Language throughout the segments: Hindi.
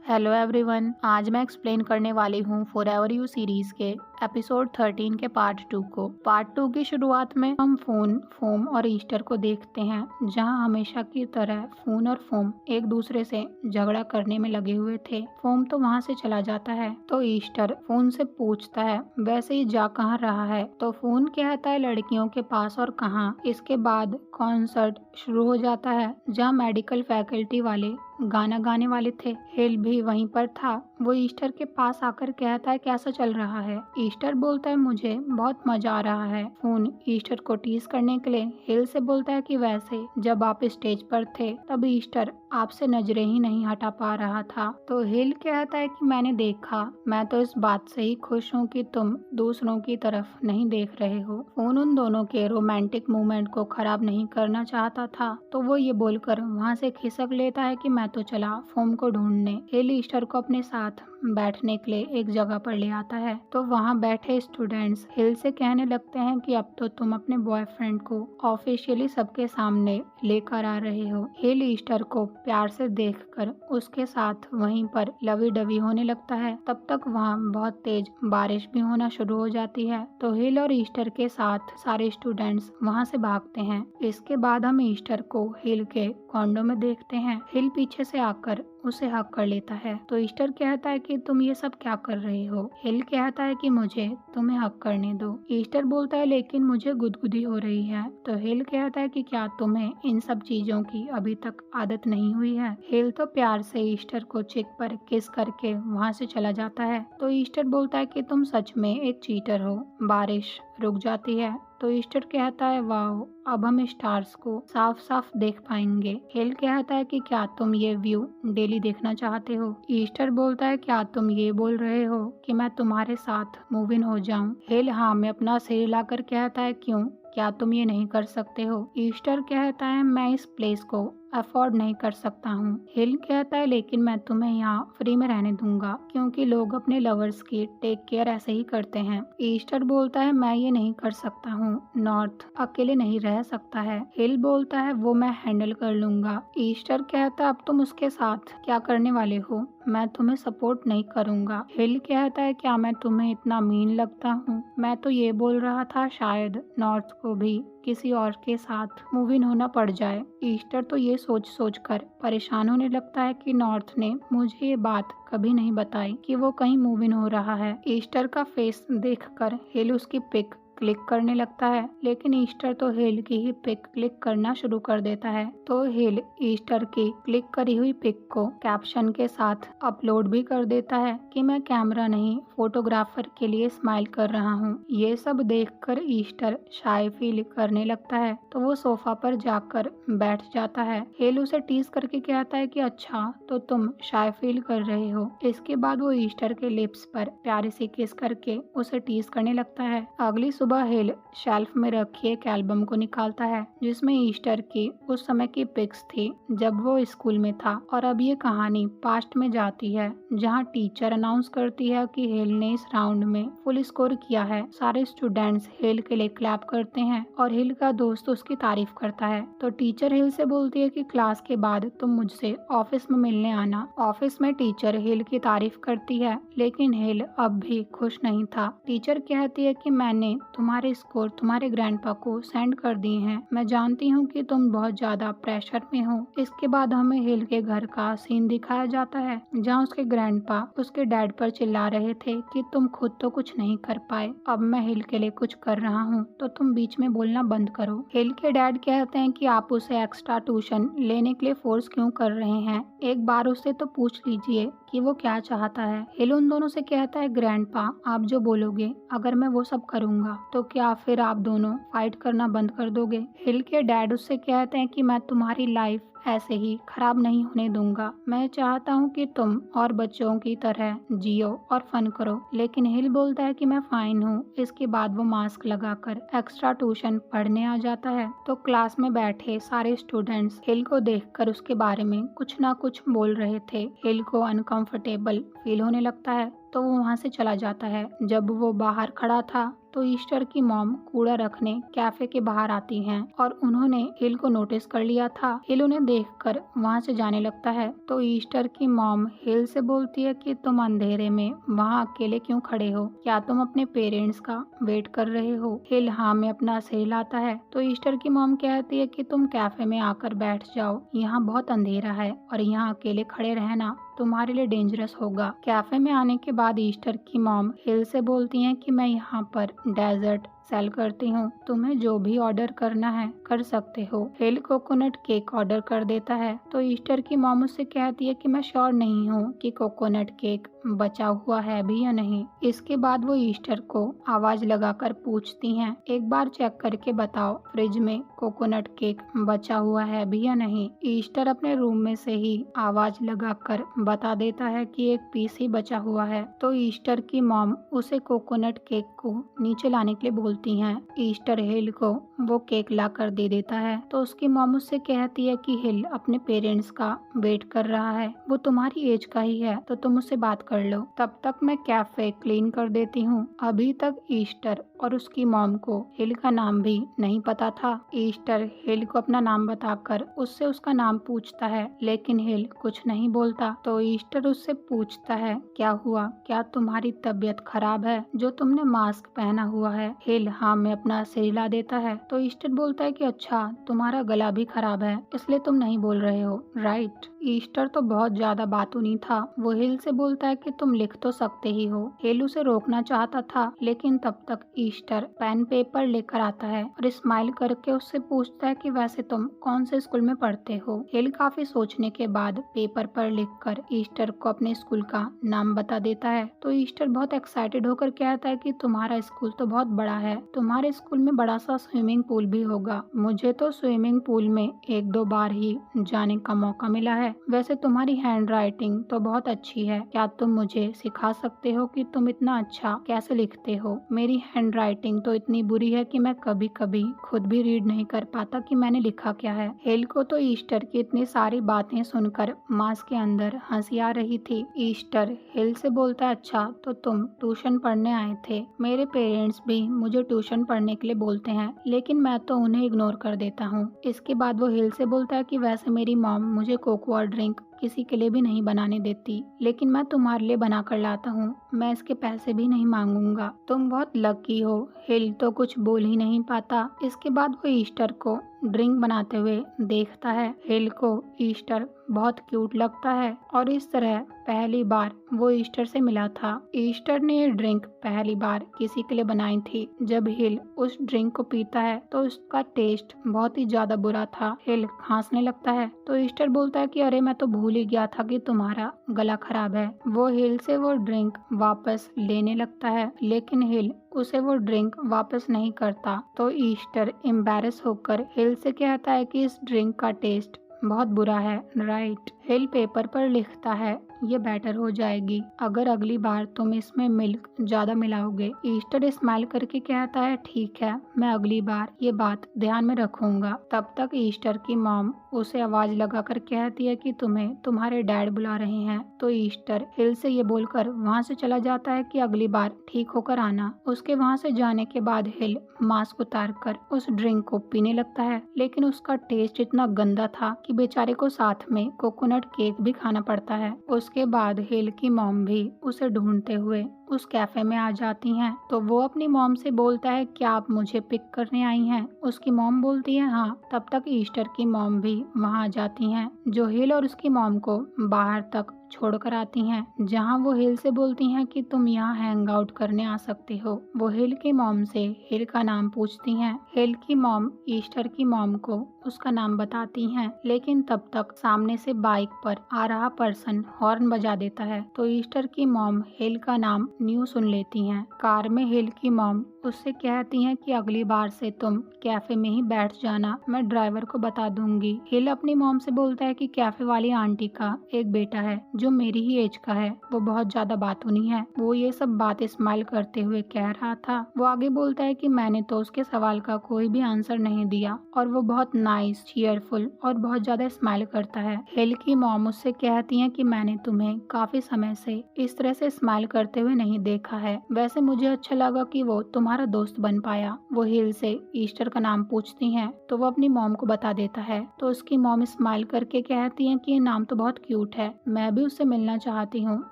हेलो एवरीवन, आज मैं एक्सप्लेन करने वाली हूँ फॉरएवर यू सीरीज के एपिसोड 13 के पार्ट 2 को। पार्ट 2 की शुरुआत में हम फोन, फोम और ईस्टर को देखते हैं, जहाँ हमेशा की तरह फोन और फोम एक दूसरे से झगड़ा करने में लगे हुए थे। फोम तो वहाँ से चला जाता है तो ईस्टर फोन से पूछता है वैसे ही जा कहाँ रहा है, तो फोन कहता है लड़कियों के पास और कहाँ। इसके बाद कॉन्सर्ट शुरू हो जाता है जहाँ मेडिकल फैकल्टी वाले गाना गाने वाले थे। हिल भी वहीं पर था। वो ईस्टर के पास आकर कहता है कैसा चल रहा है। ईस्टर बोलता है मुझे बहुत मजा आ रहा है। फोन ईस्टर को टीज करने के लिए हिल से बोलता है कि वैसे जब आप स्टेज पर थे तब ईस्टर आपसे नजरें ही नहीं हटा पा रहा था। तो हिल कहता है कि मैंने देखा, मैं तो इस बात से ही खुश हूँ कि तुम दूसरों की तरफ नहीं देख रहे हो। फोन उन दोनों के रोमांटिक मूवमेंट को खराब नहीं करना चाहता था, तो वो ये बोलकर वहाँ से खिसक लेता है कि मैं तो चला फोम को ढूंढने। हिल ईस्टर को अपने साथ बैठने के लिए एक जगह पर ले आता है, तो वहाँ बैठे स्टूडेंट्स हिल से कहने लगते हैं कि अब तो तुम अपने बॉयफ्रेंड को ऑफिशियली सबके सामने लेकर आ रहे हो। हिल ईस्टर को प्यार से देखकर उसके साथ वहीं पर लवी डवी होने लगता है। तब तक वहाँ बहुत तेज बारिश भी होना शुरू हो जाती है, तो हिल और ईस्टर के साथ सारे स्टूडेंट्स वहाँ से भागते हैं। इसके बाद हम ईस्टर को हिल के कॉन्डो में देखते हैं। हिल पीछे से आकर उसे हक कर लेता है, तो ईस्टर कहता है कि तुम ये सब क्या कर रहे हो। हिल कहता है कि मुझे तुम्हें हक करने दो। ईस्टर बोलता है लेकिन मुझे गुदगुदी हो रही है, तो हिल कहता है कि क्या तुम्हें इन सब चीजों की अभी तक आदत नहीं हुई है। हिल तो प्यार से ईस्टर को चिक पर किस करके वहाँ से चला जाता है, तो ईस्टर बोलता है कि तुम सच में एक चीटर हो। बारिश रुक जाती है, तो ईस्टर कहता है वाओ, अब हम स्टार्स को साफ साफ देख पाएंगे। हिल कहता है कि क्या तुम ये व्यू डेली देखना चाहते हो। ईस्टर बोलता है क्या तुम ये बोल रहे हो कि मैं तुम्हारे साथ मूव इन हो जाऊं। हिल हाँ में अपना सिर हिलाकर कहता है क्यों, क्या तुम ये नहीं कर सकते हो। ईस्टर कहता है मैं इस प्लेस को अफोर्ड नहीं कर सकता हूँ। हिल कहता है लेकिन मैं तुम्हें यहाँ फ्री में रहने दूंगा, क्योंकि लोग अपने लवर्स की टेक केयर ऐसे ही करते हैं। ईस्टर बोलता है मैं ये नहीं कर सकता हूँ, नॉर्थ अकेले नहीं रह सकता है। हिल बोलता है वो मैं हैंडल कर लूंगा। ईस्टर कहता है अब तुम उसके साथ क्या करने वाले हो, मैं तुम्हें सपोर्ट नहीं करूंगा। हिल कहता है क्या मैं तुम्हें इतना मीन लगता हूँ, मैं तो ये बोल रहा था शायद नॉर्थ को भी किसी और के साथ मूव इन होना पड़ जाए। ईस्टर तो ये सोच सोच कर परेशान होने लगता है कि नॉर्थ ने मुझे ये बात कभी नहीं बताई कि वो कहीं मूव इन हो रहा है। ईस्टर का फेस देखकर हिल उसकी पिक क्लिक करने लगता है, लेकिन ईस्टर तो हिल की ही पिक क्लिक करना शुरू कर देता है। तो हिल ईस्टर की क्लिक करी हुई पिक को कैप्शन के साथ अपलोड भी कर देता है कि मैं कैमरा नहीं फोटोग्राफर के लिए स्माइल कर रहा हूँ। ये सब देखकर ईस्टर शाय फील करने लगता है, तो वो सोफा पर जाकर बैठ जाता है। हिल उसे टीज करके कहता है कि अच्छा तो तुम शाय फील कर रहे हो। इसके बाद वो ईस्टर के लिप्स पर प्यारे से किस करके उसे टीज करने लगता है। अगली सुबह हिल शेल्फ में रखी एक एल्बम को निकालता है जिसमें ईस्टर की उस समय की पिक्स थी जब वो स्कूल में था, और अब ये कहानी पास्ट में जाती है जहाँ टीचर अनाउंस करती है कि हिल ने इस राउंड में फुल स्कोर किया है। सारे स्टूडेंट्स हिल के लिए क्लैप करते हैं और हिल का दोस्त उसकी तारीफ करता है। तो टीचर हिल से बोलती है कि क्लास के बाद तुम मुझसे ऑफिस में मिलने आना। ऑफिस में टीचर हिल की तारीफ करती है, लेकिन हिल अब भी खुश नहीं था। टीचर कहती है कि मैंने तुम्हारे स्कोर तुम्हारे ग्रैंडपा को सेंड कर दिए हैं, मैं जानती हूँ कि तुम बहुत ज्यादा प्रेशर में हो। इसके बाद हमें हिल के घर का सीन दिखाया जाता है जहाँ उसके ग्रैंडपा उसके डैड पर चिल्ला रहे थे कि तुम खुद तो कुछ नहीं कर पाए, अब मैं हिल के लिए कुछ कर रहा हूँ तो तुम बीच में बोलना बंद करो। हिल के डैड कहते हैं कि आप उसे एक्स्ट्रा ट्यूशन लेने के लिए फोर्स क्यों कर रहे हैं, एक बार उससे तो पूछ लीजिए कि वो क्या चाहता है। हिल उन दोनों से कहता है ग्रैंडपा आप जो बोलोगे अगर मैं वो सब करूँगा तो क्या फिर आप दोनों फाइट करना बंद कर दोगे। हिल के डैड उससे कहते हैं कि मैं तुम्हारी लाइफ ऐसे ही खराब नहीं होने दूंगा, मैं चाहता हूँ कि तुम और बच्चों की तरह जियो और फन करो। लेकिन हिल बोलता है कि मैं फाइन हूँ। इसके बाद वो मास्क लगाकर एक्स्ट्रा ट्यूशन पढ़ने आ जाता है। तो क्लास में बैठे सारे स्टूडेंट्स हिल को देखकर उसके बारे में कुछ ना कुछ बोल रहे थे। हिल को अनकंफर्टेबल फील होने लगता है, तो वो वहाँ से चला जाता है। जब वो बाहर खड़ा था तो ईस्टर की मॉम कूड़ा रखने कैफे के बाहर आती हैं और उन्होंने हिल को नोटिस कर लिया था। हिल उन्हें देखकर वहाँ से जाने लगता है। तो ईस्टर की मॉम हिल से बोलती है कि तुम अंधेरे में वहाँ अकेले क्यों खड़े हो, क्या तुम अपने पेरेंट्स का वेट कर रहे हो। हिल हाँ में अपना सिर हिलाता है। तो ईस्टर की मॉम कहती है कि तुम कैफे में आकर बैठ जाओ, यहाँ बहुत अंधेरा है और यहाँ अकेले खड़े रहना तुम्हारे लिए डेंजरस होगा। कैफे में आने के बाद ईस्टर की मॉम हिल से बोलती हैं कि मैं यहाँ पर डेजर्ट सेल करती हूँ, तुम्हें जो भी ऑर्डर करना है कर सकते हो। हिल कोकोनट केक ऑर्डर कर देता है। तो ईस्टर की मॉम उससे कहती है कि मैं श्योर नहीं हूँ कि कोकोनट केक बचा हुआ है भी या नहीं। इसके बाद वो ईस्टर को आवाज लगाकर पूछती हैं, एक बार चेक करके बताओ फ्रिज में कोकोनट केक बचा हुआ है भी या नहीं। ईस्टर अपने रूम में से ही आवाज लगाकर बता देता है कि एक पीस ही बचा हुआ है। तो ईस्टर की मॉम उसे कोकोनट केक को नीचे लाने के लिए बोलती हैं। ईस्टर हिल को वो केक ला कर दे देता है। तो उसकी मॉम उससे कहती है कि हिल अपने पेरेंट्स का वेट कर रहा है, वो तुम्हारी एज का ही है, तो तुम उससे बात कर लो, तब तक मैं कैफे क्लीन कर देती हूँ। अभी तक ईस्टर और उसकी मॉम को हिल का नाम भी नहीं पता था। ईस्टर हिल को अपना नाम बताकर उससे उसका नाम पूछता है, लेकिन हिल कुछ नहीं बोलता। तो ईस्टर उससे पूछता है, क्या हुआ, क्या तुम्हारी तबीयत खराब है जो तुमने मास्क पहना हुआ है। हिल हाँ में अपना सिर हिला देता है। तो ईस्टर बोलता है कि अच्छा तुम्हारा गला भी खराब है इसलिए तुम नहीं बोल रहे हो, राइट। ईस्टर तो बहुत ज्यादा बातूनी था। वो हिल से बोलता है कि तुम लिख तो सकते ही हो। हिल उसे रोकना चाहता था, लेकिन तब तक ईस्टर पेन पेपर लेकर आता है और स्माइल करके उससे पूछता है कि वैसे तुम कौन से स्कूल में पढ़ते हो। हिल काफी सोचने के बाद पेपर पर लिखकर ईस्टर को अपने स्कूल का नाम बता देता है। तो ईस्टर बहुत एक्साइटेड होकर कहता है कि तुम्हारा स्कूल तो बहुत बड़ा है, तुम्हारे स्कूल में बड़ा सा स्विमिंग पूल भी होगा। मुझे तो स्विमिंग पूल में एक दो बार ही जाने का मौका मिला है। वैसे तुम्हारी हैंड राइटिंग तो बहुत अच्छी है, क्या तुम मुझे सिखा सकते हो कि तुम इतना अच्छा कैसे लिखते हो। मेरी हैंड राइटिंग तो इतनी बुरी है कि मैं कभी कभी खुद भी रीड नहीं कर पाता कि मैंने लिखा क्या है। हिल को तो ईस्टर की इतनी सारी बातें सुनकर मांस के अंदर हंसी आ रही थी। ईस्टर हिल से बोलता है, अच्छा तो तुम ट्यूशन पढ़ने आए थे। मेरे पेरेंट्स भी मुझे ट्यूशन पढ़ने के लिए बोलते हैं, लेकिन मैं तो उन्हें इग्नोर कर देता हूँ। इसके बाद वो हिल से बोलता है कि वैसे मेरी मॉम मुझे कोकोआ ड्रिंक किसी के लिए भी नहीं बनाने देती, लेकिन मैं तुम्हारे लिए बना कर लाता हूँ, मैं इसके पैसे भी नहीं मांगूंगा, तुम बहुत लकी हो। हिल तो कुछ बोल ही नहीं पाता। इसके बाद वो ईस्टर को ड्रिंक बनाते हुए देखता है। हिल को ईस्टर बहुत क्यूट लगता है और इस तरह पहली बार वो ईस्टर से मिला था। ईस्टर ने ये ड्रिंक पहली बार किसी के लिए बनाई थी। जब हिल उस ड्रिंक को पीता है तो उसका टेस्ट बहुत ही ज्यादा बुरा था। हिल खांसने लगता है। तो ईस्टर बोलता है कि अरे मैं तो भूल ही गया था कि तुम्हारा गला खराब है। वो हिल से वो ड्रिंक वापस लेने लगता है, लेकिन हिल उसे वो ड्रिंक वापस नहीं करता। तो ईस्टर एम्बैरेस होकर हिल से कहता है कि इस ड्रिंक का टेस्ट बहुत बुरा है, राइट। हिल पेपर पर लिखता है, ये बेटर हो जाएगी अगर अगली बार तुम इसमें मिल्क ज्यादा मिलाओगे। ईस्टर स्माइल करके कहता है, ठीक है, मैं अगली बार ये बात ध्यान में रखूंगा। तब तक ईस्टर की मॉम उसे आवाज लगाकर कहती है कि तुम्हें तुम्हारे डैड बुला रहे हैं। तो ईस्टर हिल से ये बोलकर वहाँ से चला जाता है कि अगली बार ठीक होकर आना। उसके वहाँ से जाने के बाद हिल मास्क उतार कर उस ड्रिंक को पीने लगता है, लेकिन उसका टेस्ट इतना गंदा था कि बेचारे को साथ में कोकोनट केक भी खाना पड़ता है। उसके बाद हिल की मॉम भी उसे ढूंढते हुए उस कैफे में आ जाती हैं। तो वो अपनी मॉम से बोलता है, क्या आप मुझे पिक करने आई हैं? उसकी मॉम बोलती है हाँ। तब तक ईस्टर की मॉम भी वहाँ आ जाती हैं, जो हिल और उसकी मॉम को बाहर तक छोड़कर आती हैं, जहाँ वो हिल से बोलती हैं कि तुम यहाँ हैंग आउट करने आ सकते हो। वो हिल की मॉम से हिल का नाम पूछती हैं। हिल की मॉम ईस्टर की मॉम को उसका नाम बताती हैं, लेकिन तब तक सामने से बाइक पर आ रहा पर्सन हॉर्न बजा देता है। तो ईस्टर की मॉम हिल का नाम न्यू सुन लेती हैं। कार में हिल की मॉम उससे कहती हैं कि अगली बार से तुम कैफे में ही बैठ जाना, मैं ड्राइवर को बता दूंगी। हिल अपनी मॉम से बोलता है कि कैफे वाली आंटी का एक बेटा है जो मेरी ही एज का है, वो बहुत ज्यादा बातूनी है। वो ये सब बातें स्माइल करते हुए कह रहा था। वो आगे बोलता है कि मैंने तो उसके सवाल का कोई भी आंसर नहीं दिया और वो बहुत नाइस, चीयरफुल और बहुत ज्यादा स्माइल करता है। हिल की मॉम उससे कहती है कि मैंने तुम्हें काफी समय से इस तरह से स्माइल करते हुए नहीं देखा है। वैसे मुझे अच्छा लगा कि वो तुम्हारा दोस्त बन पाया। वो हिल से ईस्टर का नाम पूछती है तो वो अपनी मॉम को बता देता है। तो उसकी मॉम स्माइल करके कहती है कि ये नाम तो बहुत क्यूट है, मैं भी उससे मिलना चाहती हूँ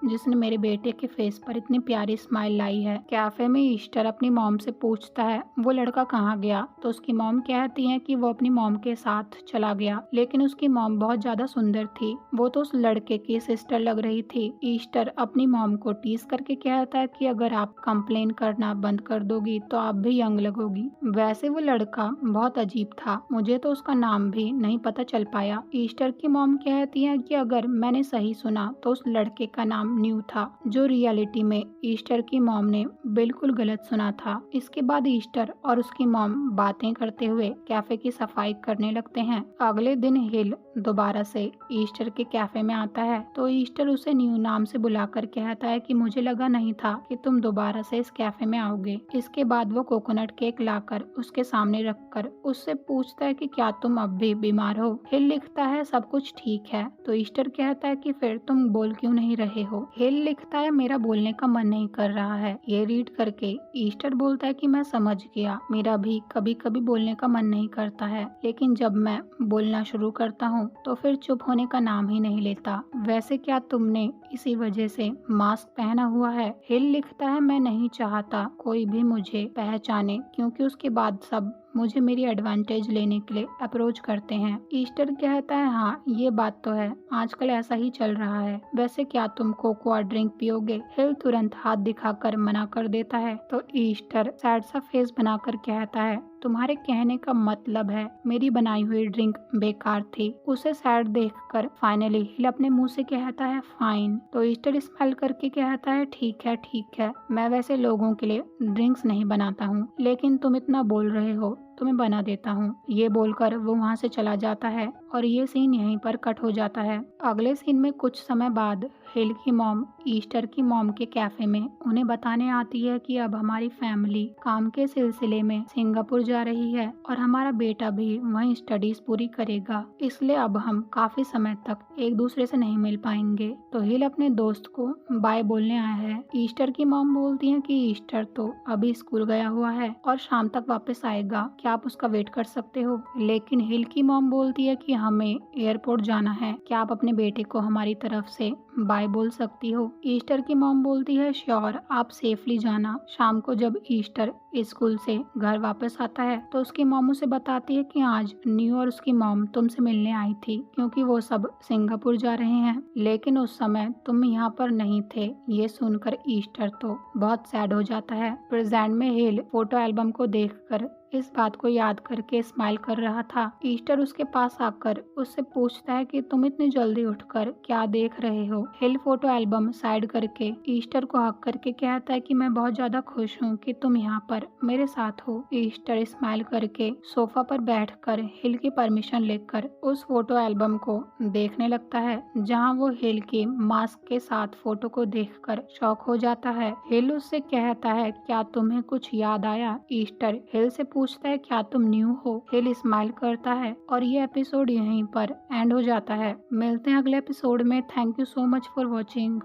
जिसने मेरे बेटे के फेस पर इतनी प्यारी स्माइल लाई है। कैफे में ईस्टर अपनी मॉम से पूछता है वो लड़का कहाँ गया। तो उसकी मॉम कहती है कि वो अपनी मॉम के साथ चला गया, लेकिन उसकी मॉम बहुत ज्यादा सुंदर थी, वो तो उस लड़के की सिस्टर लग रही थी। ईस्टर अपनी मॉम को टीज करके कहता है कि अगर आप कंप्लेन करना बंद कर दोगी तो आप भी यंग लगोगी। वैसे वो लड़का बहुत अजीब था, मुझे तो उसका नाम भी नहीं पता चल पाया। ईस्टर की मॉम कहती है कि अगर मैंने सही सुना तो उस लड़के का नाम न्यू था, जो रियलिटी में ईस्टर की मॉम ने बिल्कुल गलत सुना था। इसके बाद ईस्टर और उसकी मॉम बातें करते हुए कैफे की सफाई करने लगते हैं। अगले दिन हिल दोबारा से ईस्टर के कैफे में आता है तो ईस्टर उसे न्यू नाम से बुलाकर कहता है कि मुझे लगा नहीं था कि तुम दोबारा से इस कैफे में आओगे। इसके बाद वो कोकोनट केक लाकर उसके सामने रखकर उससे पूछता है कि क्या तुम अब भी बीमार हो। हिल लिखता है सब कुछ ठीक है। तो ईस्टर कहता है कि फिर तुम बोल क्यों नहीं रहे हो। हिल लिखता है मेरा बोलने का मन नहीं कर रहा है। ये रीड करके ईस्टर बोलता है कि मैं समझ गया, मेरा भी कभी कभी बोलने का मन नहीं करता है, लेकिन जब मैं बोलना शुरू करता हूँ तो फिर चुप होने का नाम ही नहीं लेता। वैसे क्या तुमने इसी वजह से मास्क पहना हुआ है। हिल लिखता है मैं नहीं चाहता कोई भी मुझे पहचाने, क्योंकि उसके बाद सब मुझे मेरी एडवांटेज लेने के लिए अप्रोच करते हैं। ईस्टर कहता है हाँ ये बात तो है, आजकल ऐसा ही चल रहा है। वैसे क्या तुम कोकोआ ड्रिंक पियोगे। हिल तुरंत हाथ दिखाकर मना कर देता है तो ईस्टर सैड सा फेस बनाकर कहता है तुम्हारे कहने का मतलब है मेरी बनाई हुई ड्रिंक बेकार थी। उसे सैड देखकर फाइनली हिल अपने मुंह से कहता है फाइन। तो ईस्टर स्माइल करके कहता है ठीक है, मैं वैसे लोगों के लिए ड्रिंक्स नहीं बनाता हूँ, लेकिन तुम इतना बोल रहे हो तो मैं बना देता हूँ। ये बोलकर वो वहाँ से चला जाता है और ये सीन यहीं पर कट हो जाता है। अगले सीन में कुछ समय बाद हिल की मॉम ईस्टर की मॉम के कैफे में उन्हें बताने आती है कि अब हमारी फैमिली काम के सिलसिले में सिंगापुर जा रही है और हमारा बेटा भी वहीं स्टडीज पूरी करेगा, इसलिए अब हम काफी समय तक एक दूसरे से नहीं मिल पाएंगे। तो हिल अपने दोस्त को बाय बोलने आया है। ईस्टर की मॉम बोलती है कि ईस्टर तो अभी स्कूल गया हुआ है और शाम तक वापस आएगा, क्या आप उसका वेट कर सकते हो। लेकिन हिल की मॉम बोलती है कि हमें एयरपोर्ट जाना है, क्या आप अपने बेटे को हमारी तरफ से बाय बोल सकती हो। ईस्टर की मॉम बोलती है श्योर, आप सेफली जाना। शाम को जब ईस्टर स्कूल से घर वापस आता है तो उसकी मॉम उसे बताती है कि आज न्यू और उसकी मॉम तुमसे मिलने आई थी, क्योंकि वो सब सिंगापुर जा रहे हैं, लेकिन उस समय तुम यहाँ पर नहीं थे। ये सुनकर ईस्टर तो बहुत सैड हो जाता है। प्रेजेंट में हिल फोटो एल्बम को देखकर इस बात को याद करके स्माइल कर रहा था। ईस्टर उसके पास आकर उससे पूछता है कि तुम इतनी जल्दी उठकर क्या देख रहे हो। हिल फोटो एल्बम साइड करके ईस्टर को हक करके कहता है कि मैं बहुत ज्यादा खुश हूँ कि तुम यहाँ पर मेरे साथ हो। ईस्टर स्माइल करके सोफा पर बैठकर हिल की परमिशन लेकर उस फोटो एल्बम को देखने लगता है, जहाँ वो हिल के मास्क के साथ फोटो को देखकर शॉक हो जाता है। हिल उससे कहता है क्या तुम्हें कुछ याद आया। ईस्टर हिल से पूछता है क्या तुम न्यू हो। हिल स्माइल करता है और ये एपिसोड यहीं पर एंड हो जाता है। मिलते हैं अगले एपिसोड में। Thank you so much for watching.